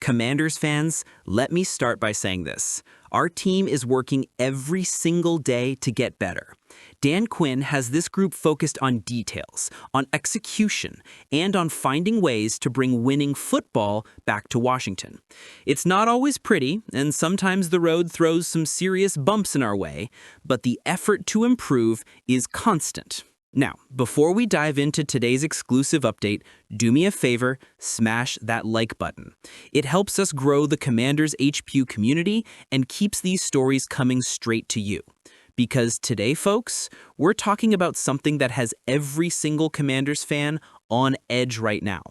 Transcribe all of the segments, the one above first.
Commanders fans, let me start by saying this. Our team is working every single day to get better. Dan Quinn has this group focused on details, on execution, and on finding ways to bring winning football back to Washington. It's not always pretty, and sometimes the road throws some serious bumps in our way, but the effort to improve is constant. Now, before we dive into today's exclusive update, do me a favor, smash that like button. It helps us grow the Commanders HQ community and keeps these stories coming straight to you. Because today, folks, we're talking about something that has every single Commanders fan on edge right now.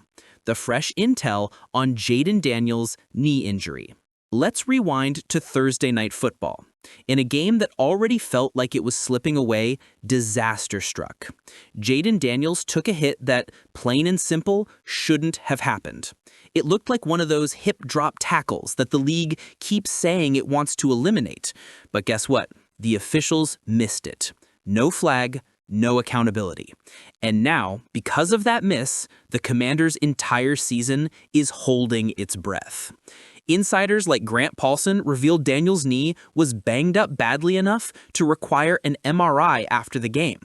The fresh intel on Jayden Daniels' knee injury. Let's rewind to Thursday Night Football. In a game that already felt like it was slipping away, disaster struck. Jayden Daniels took a hit that, plain and simple, shouldn't have happened. It looked like one of those hip drop tackles that the league keeps saying it wants to eliminate. But guess what? The officials missed it. No flag, no accountability. And now, because of that miss, the Commanders' entire season is holding its breath. Insiders like Grant Paulson revealed Daniels' knee was banged up badly enough to require an MRI after the game.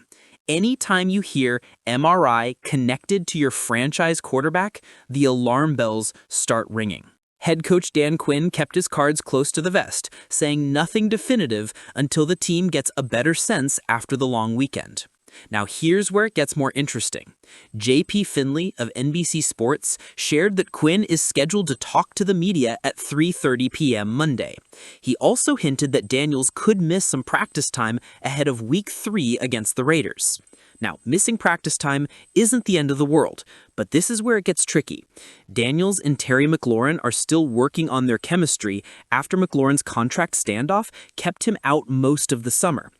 Anytime you hear MRI connected to your franchise quarterback, the alarm bells start ringing. Head coach Dan Quinn kept his cards close to the vest, saying nothing definitive until the team gets a better sense after the long weekend. Now here's where it gets more interesting. J.P. Finley of NBC Sports shared that Quinn is scheduled to talk to the media at 3:30 p.m. Monday. He also hinted that Daniels could miss some practice time ahead of Week 3 against the Raiders. Now, missing practice time isn't the end of the world, but this is where it gets tricky. Daniels and Terry McLaurin are still working on their chemistry after McLaurin's contract standoff kept him out most of the summer.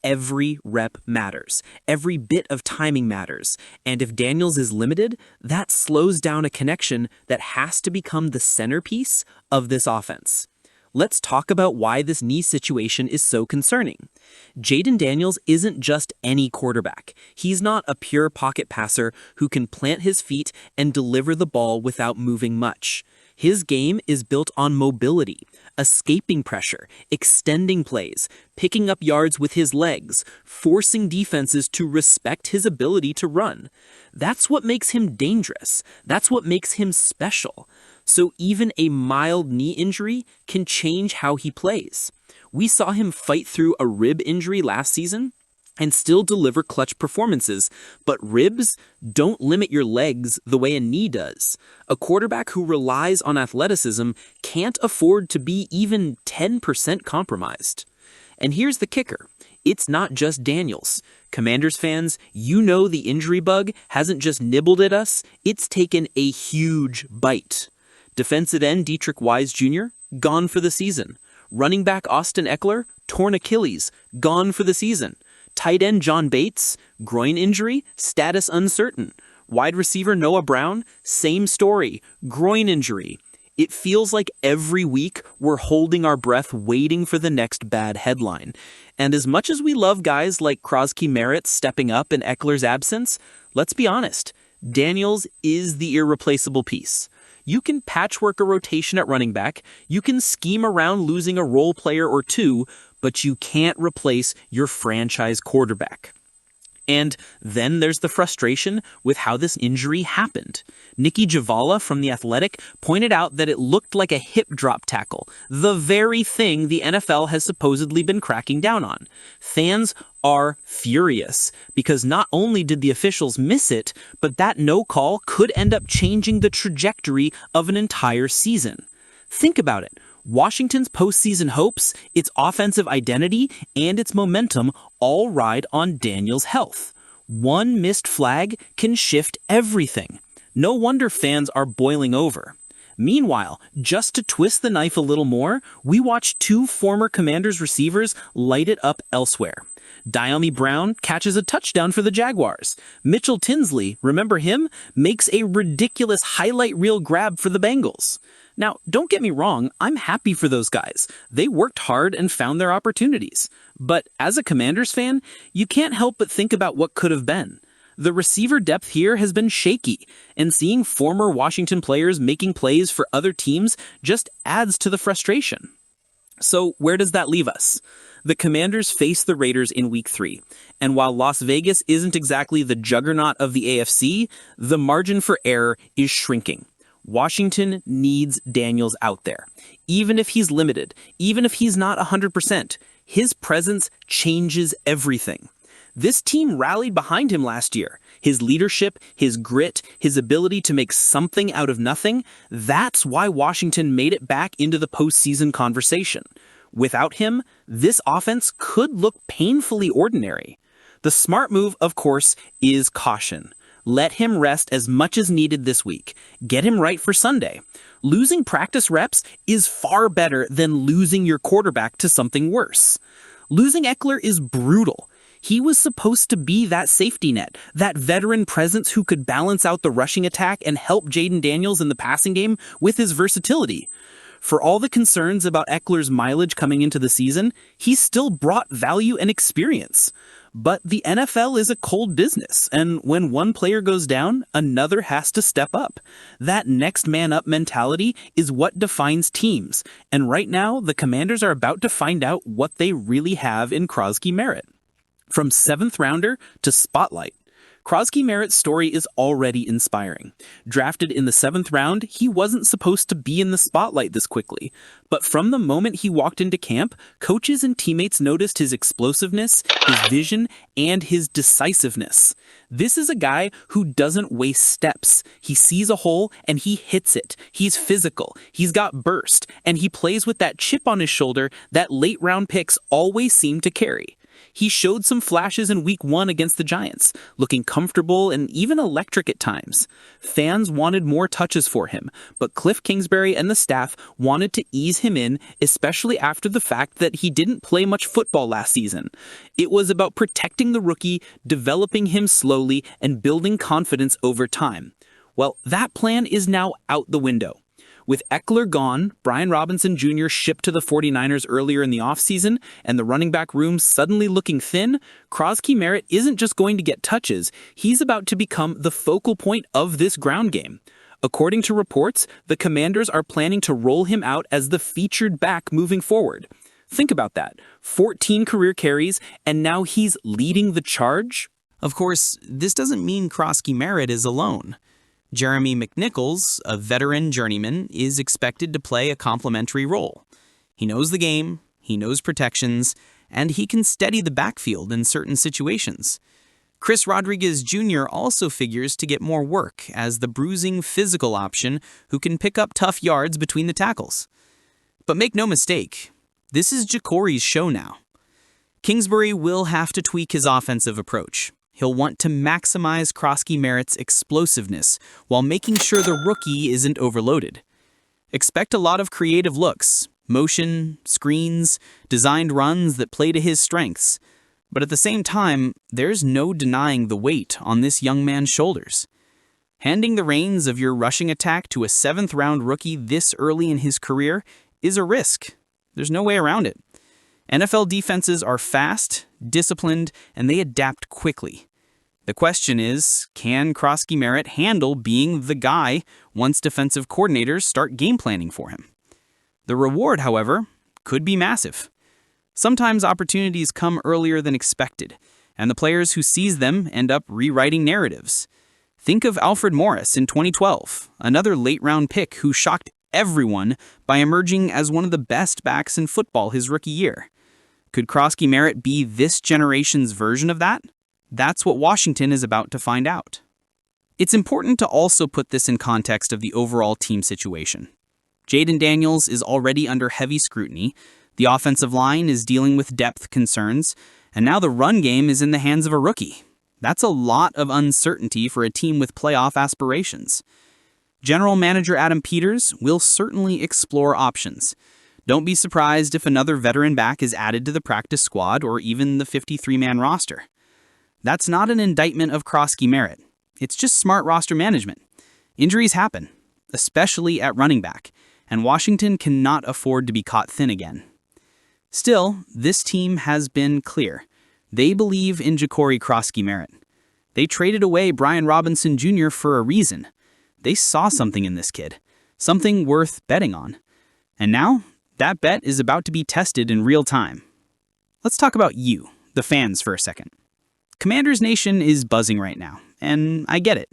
Every rep matters. Every bit of timing matters. And if Daniels is limited, that slows down a connection that has to become the centerpiece of this offense. Let's talk about why this knee situation is so concerning. Jayden Daniels isn't just any quarterback. He's not a pure pocket passer who can plant his feet and deliver the ball without moving much. His game is built on mobility, escaping pressure, extending plays, picking up yards with his legs, forcing defenses to respect his ability to run. That's what makes him dangerous. That's what makes him special. So even a mild knee injury can change how he plays. We saw him fight through a rib injury last season and still deliver clutch performances, but ribs don't limit your legs the way a knee does. A quarterback who relies on athleticism can't afford to be even 10% compromised. And here's the kicker. It's not just Daniels. Commanders fans, you know the injury bug hasn't just nibbled at us, it's taken a huge bite. Defensive end Dietrich Wise Jr., gone for the season. Running back Austin Eckler, torn Achilles, gone for the season. Tight end John Bates, groin injury, status uncertain. Wide receiver Noah Brown, same story, groin injury. It feels like every week we're holding our breath waiting for the next bad headline. And as much as we love guys like Chris Merritt stepping up in Eckler's absence, let's be honest, Daniels is the irreplaceable piece. You can patchwork a rotation at running back, you can scheme around losing a role player or two, but you can't replace your franchise quarterback. And then there's the frustration with how this injury happened. Nikki Javala from The Athletic pointed out that it looked like a hip drop tackle, the very thing the NFL has supposedly been cracking down on. Fans are furious because not only did the officials miss it, but that no call could end up changing the trajectory of an entire season. Think about it. Washington's postseason hopes, its offensive identity, and its momentum all ride on Daniels' health. One missed flag can shift everything. No wonder fans are boiling over. Meanwhile, just to twist the knife a little more, we watched two former Commanders receivers light it up elsewhere. Diami Brown catches a touchdown for the Jaguars. Mitchell Tinsley, remember him, makes a ridiculous highlight reel grab for the Bengals. Now, don't get me wrong, I'm happy for those guys. They worked hard and found their opportunities. But as a Commanders fan, you can't help but think about what could have been. The receiver depth here has been shaky, and seeing former Washington players making plays for other teams just adds to the frustration. So where does that leave us? The Commanders face the Raiders in Week 3, and while Las Vegas isn't exactly the juggernaut of the AFC, the margin for error is shrinking. Washington needs Daniels out there. Even if he's limited, even if he's not 100%, his presence changes everything. This team rallied behind him last year. His leadership, his grit, his ability to make something out of nothing, that's why Washington made it back into the postseason conversation. Without him, this offense could look painfully ordinary. The smart move, of course, is caution. Let him rest as much as needed this week. Get him right for Sunday. Losing practice reps is far better than losing your quarterback to something worse. Losing Eckler is brutal. He was supposed to be that safety net, that veteran presence who could balance out the rushing attack and help Jayden Daniels in the passing game with his versatility. For all the concerns about Eckler's mileage coming into the season, he still brought value and experience. But the NFL is a cold business, and when one player goes down, another has to step up. That next man up mentality is what defines teams, and right now the Commanders are about to find out what they really have in Chris Merritt. From 7th rounder to spotlight, Chris Merritt's story is already inspiring. Drafted in the 7th round, he wasn't supposed to be in the spotlight this quickly. But from the moment he walked into camp, coaches and teammates noticed his explosiveness, his vision, and his decisiveness. This is a guy who doesn't waste steps. He sees a hole and he hits it. He's physical, he's got burst, and he plays with that chip on his shoulder that late-round picks always seem to carry. He showed some flashes in Week 1 against the Giants, looking comfortable and even electric at times. Fans wanted more touches for him, but Cliff Kingsbury and the staff wanted to ease him in, especially after the fact that he didn't play much football last season. It was about protecting the rookie, developing him slowly, and building confidence over time. Well, that plan is now out the window. With Eckler gone, Brian Robinson Jr. shipped to the 49ers earlier in the offseason, and the running back room suddenly looking thin, Chris Merritt isn't just going to get touches, he's about to become the focal point of this ground game. According to reports, the Commanders are planning to roll him out as the featured back moving forward. Think about that. 14 career carries, and now he's leading the charge? Of course, this doesn't mean Chris Merritt is alone. Jeremy McNichols, a veteran journeyman, is expected to play a complementary role. He knows the game, he knows protections, and he can steady the backfield in certain situations. Chris Rodriguez Jr. also figures to get more work as the bruising physical option who can pick up tough yards between the tackles. But make no mistake, this is Jacory's show now. Kingsbury will have to tweak his offensive approach. He'll want to maximize Chris Merritt's explosiveness while making sure the rookie isn't overloaded. Expect a lot of creative looks, motion, screens, designed runs that play to his strengths. But at the same time, there's no denying the weight on this young man's shoulders. Handing the reins of your rushing attack to a 7th-round rookie this early in his career is a risk. There's no way around it. NFL defenses are fast, disciplined, and they adapt quickly. The question is, can Chris Merritt handle being the guy once defensive coordinators start game planning for him? The reward, however, could be massive. Sometimes opportunities come earlier than expected, and the players who seize them end up rewriting narratives. Think of Alfred Morris in 2012, another late-round pick who shocked everyone by emerging as one of the best backs in football his rookie year. Could Chris Merritt be this generation's version of that? That's what Washington is about to find out. It's important to also put this in context of the overall team situation. Jayden Daniels is already under heavy scrutiny, the offensive line is dealing with depth concerns, and now the run game is in the hands of a rookie. That's a lot of uncertainty for a team with playoff aspirations. General Manager Adam Peters will certainly explore options. Don't be surprised if another veteran back is added to the practice squad or even the 53-man roster. That's not an indictment of Chris Merritt. It's just smart roster management. Injuries happen, especially at running back, and Washington cannot afford to be caught thin again. Still, this team has been clear. They believe in Jacory Chris Merritt. They traded away Brian Robinson Jr. for a reason. They saw something in this kid, something worth betting on. And now, that bet is about to be tested in real time. Let's talk about you, the fans, for a second. Commanders Nation is buzzing right now, and I get it.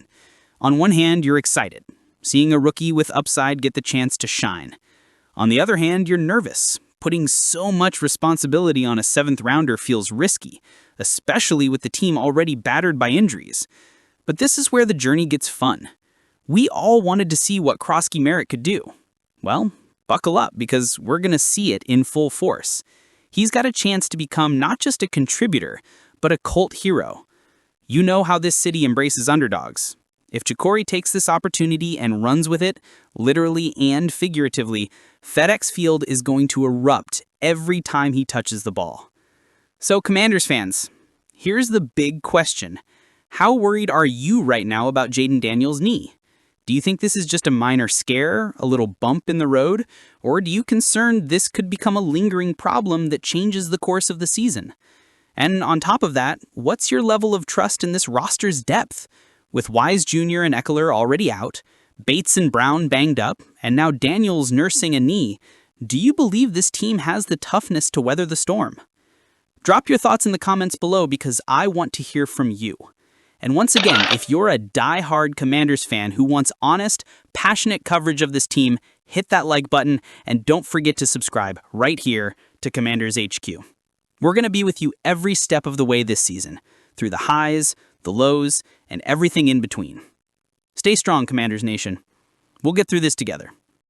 On one hand, you're excited, seeing a rookie with upside get the chance to shine. On the other hand, you're nervous. Putting so much responsibility on a 7th rounder feels risky, especially with the team already battered by injuries. But this is where the journey gets fun. We all wanted to see what Chris Merritt could do. Well, buckle up, because we're going to see it in full force. He's got a chance to become not just a contributor, but a cult hero. You know how this city embraces underdogs. If Ja'Cory takes this opportunity and runs with it, literally and figuratively, FedEx Field is going to erupt every time he touches the ball. So, Commanders fans, here's the big question. How worried are you right now about Jayden Daniels' knee? Do you think this is just a minor scare, a little bump in the road, or do you concern this could become a lingering problem that changes the course of the season? And on top of that, what's your level of trust in this roster's depth? With Wise Jr. and Eckler already out, Bates and Brown banged up, and now Daniels nursing a knee, do you believe this team has the toughness to weather the storm? Drop your thoughts in the comments below, because I want to hear from you. And once again, if you're a die-hard Commanders fan who wants honest, passionate coverage of this team, hit that like button, and don't forget to subscribe right here to Commanders HQ. We're going to be with you every step of the way this season, through the highs, the lows, and everything in between. Stay strong, Commanders Nation. We'll get through this together.